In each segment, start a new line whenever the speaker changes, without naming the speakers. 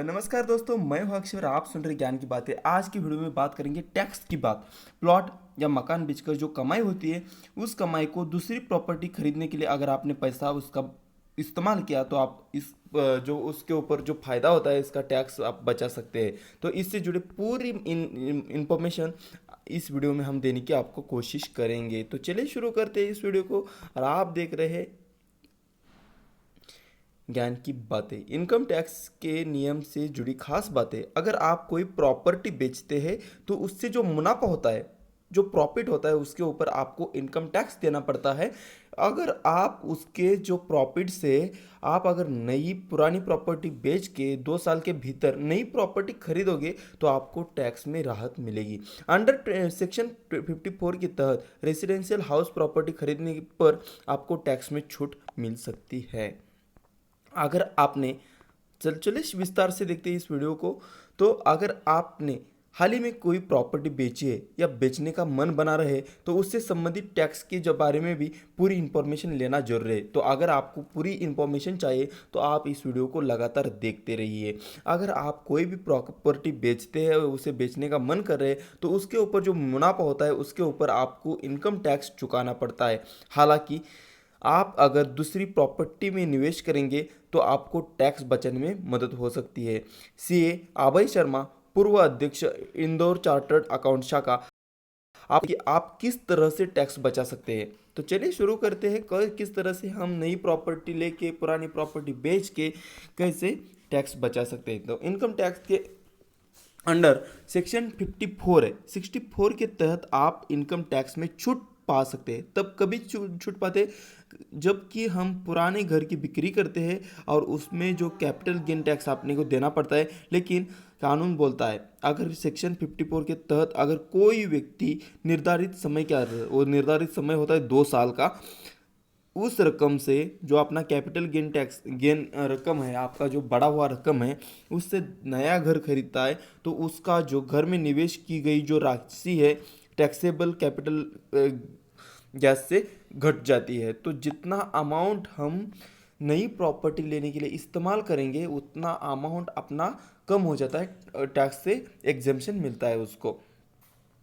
नमस्कार दोस्तों, मैं हूं अक्षय और आप सुन रहे ज्ञान की बातें। आज की वीडियो में बात करेंगे टैक्स की बात। प्लॉट या मकान बेचकर जो कमाई होती है, उस कमाई को दूसरी प्रॉपर्टी खरीदने के लिए अगर आपने पैसा उसका इस्तेमाल किया तो आप जो उसके ऊपर जो फ़ायदा होता है इसका टैक्स आप बचा सकते हैं। तो इससे जुड़े पूरी इंफॉर्मेशन इस वीडियो में हम देने की आपको कोशिश करेंगे। तो चलिए शुरू करते हैं इस वीडियो को। और आप देख रहे हैं ज्ञान की बातें। इनकम टैक्स के नियम से जुड़ी खास बातें। अगर आप कोई प्रॉपर्टी बेचते हैं तो उससे जो मुनाफा होता है, जो प्रॉफिट होता है, उसके ऊपर आपको इनकम टैक्स देना पड़ता है। अगर आप उसके जो प्रॉफिट से आप अगर नई पुरानी प्रॉपर्टी बेच के 2 साल के भीतर नई प्रॉपर्टी खरीदोगे तो आपको टैक्स में राहत मिलेगी। अंडर सेक्शन 54 के तहत रेसिडेंशियल हाउस प्रॉपर्टी खरीदने पर आपको टैक्स में छूट मिल सकती है। अगर आपने चलिए विस्तार से देखते हैं इस वीडियो को। तो अगर आपने हाल ही में कोई प्रॉपर्टी बेची है या बेचने का मन बना रहे तो उससे संबंधित टैक्स के जो बारे में भी पूरी इंफॉर्मेशन लेना जरूरी है। तो अगर आपको पूरी इंफॉर्मेशन चाहिए तो आप इस वीडियो को लगातार देखते रहिए। अगर आप कोई भी प्रॉपर्टी बेचते हैं, उसे बेचने का मन कर रहे हैं, तो उसके ऊपर जो मुनाफा होता है उसके ऊपर आपको इनकम टैक्स चुकाना पड़ता है। हालांकि आप अगर दूसरी प्रॉपर्टी में निवेश करेंगे तो आपको टैक्स बचाने में मदद हो सकती है। सीए अभय शर्मा, पूर्व अध्यक्ष, इंदौर चार्टर्ड अकाउंट शाखा, आप किस तरह से टैक्स बचा सकते हैं। तो चलिए शुरू करते हैं। किस तरह से हम नई प्रॉपर्टी लेके पुरानी प्रॉपर्टी बेच के कैसे टैक्स बचा सकते हैं। तो इनकम टैक्स के अंडर सेक्शन 54 है, 64 के तहत आप इनकम टैक्स में छूट पा सकते हैं। तब कभी छूट पाते जबकि हम पुराने घर की बिक्री करते हैं और उसमें जो कैपिटल गेन टैक्स आपने को देना पड़ता है। लेकिन कानून बोलता है अगर सेक्शन 54 के तहत अगर कोई व्यक्ति निर्धारित समय क्या, वो निर्धारित समय होता है 2 साल का, उस रकम से जो अपना कैपिटल गेन टैक्स गेन रकम है, आपका जो बढ़ा हुआ रकम है, उससे नया घर खरीदता है तो उसका जो घर में निवेश की गई जो राशि है टैक्सेबल कैपिटल गैस से घट जाती है। तो जितना अमाउंट हम नई प्रॉपर्टी लेने के लिए इस्तेमाल करेंगे उतना अमाउंट अपना कम हो जाता है, टैक्स से एग्जेम्पशन मिलता है उसको।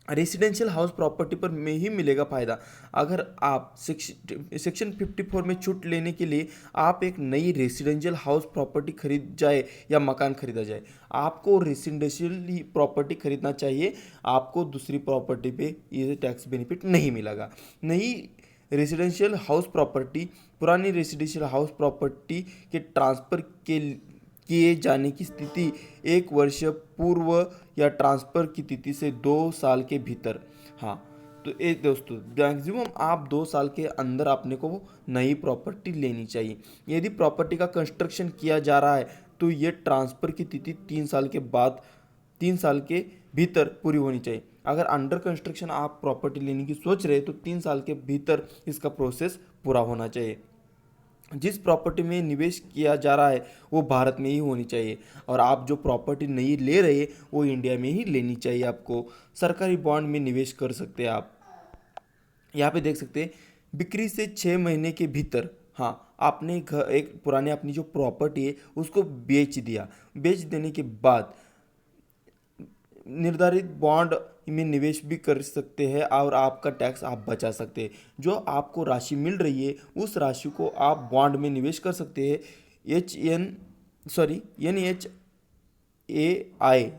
रेसिडेंशियल हाउस प्रॉपर्टी पर में ही मिलेगा फायदा। अगर आप सेक्शन 54 में छूट लेने के लिए आप एक नई रेसिडेंशियल हाउस प्रॉपर्टी खरीद जाए या मकान खरीदा जाए, आपको रेसिडेंशियल ही प्रॉपर्टी खरीदना चाहिए। आपको दूसरी प्रॉपर्टी पे ये टैक्स बेनिफिट नहीं मिलेगा। नई रेसिडेंशियल हाउस प्रॉपर्टी पुरानी रेसिडेंशियल हाउस प्रॉपर्टी के ट्रांसफ़र के किए जाने की स्थिति 1 वर्ष पूर्व या ट्रांसफ़र की तिथि से 2 साल के भीतर। हाँ, तो ये दोस्तों मैक्सिमम आप 2 साल के अंदर अपने को नई प्रॉपर्टी लेनी चाहिए। यदि प्रॉपर्टी का कंस्ट्रक्शन किया जा रहा है तो ये ट्रांसफ़र की तिथि 3 साल के बाद 3 साल के भीतर पूरी होनी चाहिए। अगर अंडर कंस्ट्रक्शन आप प्रॉपर्टी लेने की सोच रहे हैं तो 3 साल के भीतर इसका प्रोसेस पूरा होना चाहिए। जिस प्रॉपर्टी में निवेश किया जा रहा है वो भारत में ही होनी चाहिए और आप जो प्रॉपर्टी नहीं ले रहे वो इंडिया में ही लेनी चाहिए। आपको सरकारी बॉन्ड में निवेश कर सकते हैं। आप यहाँ पे देख सकते हैं बिक्री से 6 महीने के भीतर। हाँ, आपने घर एक पुराने अपनी जो प्रॉपर्टी है उसको बेच दिया। बेच देने के बाद निर्धारित बॉन्ड में निवेश भी कर सकते हैं और आपका टैक्स आप बचा सकते हैं। जो आपको राशि मिल रही है उस राशि को आप बॉन्ड में निवेश कर सकते हैं। NHAI,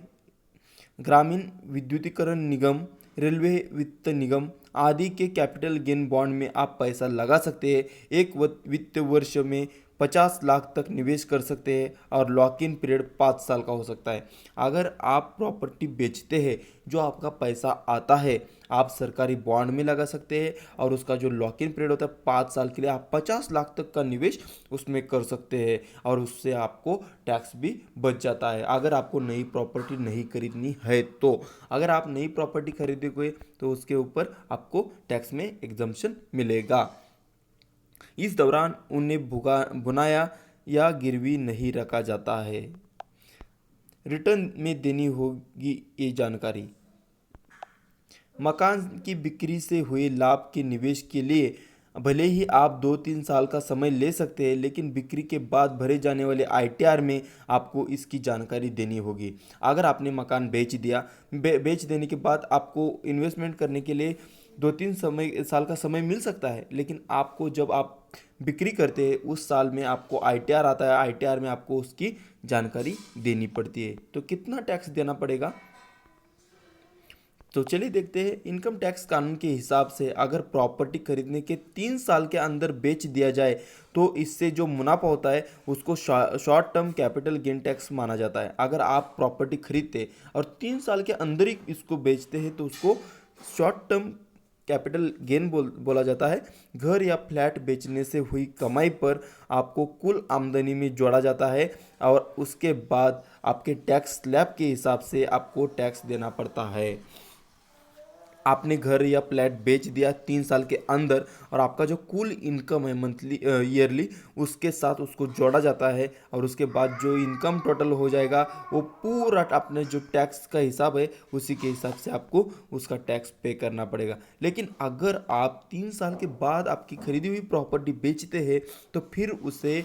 ग्रामीण विद्युतीकरण निगम, रेलवे वित्त निगम आदि के कैपिटल गेन बॉन्ड में आप पैसा लगा सकते हैं। एक वित्त वर्ष में 50 लाख तक निवेश कर सकते हैं और लॉक इन पीरियड 5 साल का हो सकता है। अगर आप प्रॉपर्टी बेचते हैं जो आपका पैसा आता है आप सरकारी बॉन्ड में लगा सकते हैं और उसका जो लॉक इन पीरियड होता है 5 साल के लिए आप 50 लाख तक का निवेश उसमें कर सकते हैं और उससे आपको टैक्स भी बच जाता है। अगर आपको नई प्रॉपर्टी नहीं खरीदनी है तो अगर आप नई प्रॉपर्टी खरीदोगे तो उसके ऊपर आपको टैक्स में एग्जम्पशन मिलेगा। इस दौरान उन्हें भुनाया या गिरवी नहीं रखा जाता है। रिटर्न में देनी होगी ये जानकारी। मकान की बिक्री से हुए लाभ के निवेश के लिए भले ही आप 2-3 साल का समय ले सकते हैं, लेकिन बिक्री के बाद भरे जाने वाले आईटीआर में आपको इसकी जानकारी देनी होगी। अगर आपने मकान बेच दिया, बेच देने के बाद आपको इन्वेस्टमेंट करने के लिए 2-3 साल का समय मिल सकता है, लेकिन आपको जब आप बिक्री करते हैं उस साल में आपको आईटीआर आता है, आईटीआर में आपको उसकी जानकारी देनी पड़ती है। तो कितना टैक्स देना पड़ेगा? तो चलिए देखते हैं। इनकम टैक्स कानून के हिसाब से अगर प्रॉपर्टी खरीदने के 3 साल के अंदर बेच दिया जाए तो इससे जो मुनाफा होता है उसको short term capital gain tax माना जाता है। अगर आप प्रॉपर्टी खरीदते और 3 साल के अंदर ही इसको बेचते हैं तो उसको शॉर्ट टर्म कैपिटल गेन बोला जाता है। घर या फ्लैट बेचने से हुई कमाई पर आपको कुल आमदनी में जोड़ा जाता है और उसके बाद आपके टैक्स स्लैब के हिसाब से आपको टैक्स देना पड़ता है। आपने घर या फ्लैट बेच दिया 3 साल के अंदर और आपका जो कुल इनकम है मंथली ईयरली उसके साथ उसको जोड़ा जाता है और उसके बाद जो इनकम टोटल हो जाएगा वो पूरा अपने जो टैक्स का हिसाब है उसी के हिसाब से आपको उसका टैक्स पे करना पड़ेगा। लेकिन अगर आप 3 साल के बाद आपकी खरीदी हुई प्रॉपर्टी बेचते हैं तो फिर उसे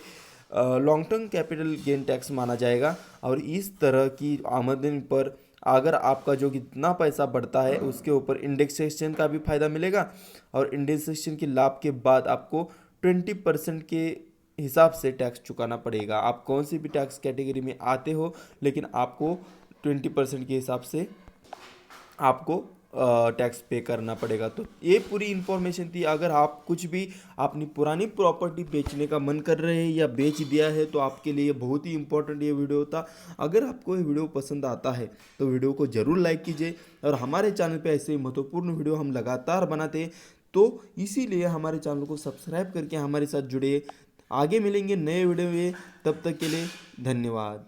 long term capital gain tax माना जाएगा और इस तरह की आमदनी पर अगर आपका जो कितना पैसा बढ़ता है उसके ऊपर इंडेक्सेशन का भी फायदा मिलेगा और इंडेक्सेशन के लाभ के बाद आपको 20% के हिसाब से टैक्स चुकाना पड़ेगा। आप कौन सी भी टैक्स कैटेगरी में आते हो, लेकिन आपको 20% के हिसाब से आपको टैक्स पे करना पड़ेगा। तो ये पूरी इन्फॉर्मेशन थी। अगर आप कुछ भी अपनी पुरानी प्रॉपर्टी बेचने का मन कर रहे हैं या बेच दिया है तो आपके लिए बहुत ही इंपॉर्टेंट ये वीडियो था। अगर आपको ये वीडियो पसंद आता है तो वीडियो को ज़रूर लाइक कीजिए और हमारे चैनल पे ऐसे ही महत्वपूर्ण वीडियो हम लगातार बनाते हैं, तो इसीलिए हमारे चैनल को सब्सक्राइब करके हमारे साथ जुड़े। आगे मिलेंगे नए वीडियो में, तब तक के लिए धन्यवाद।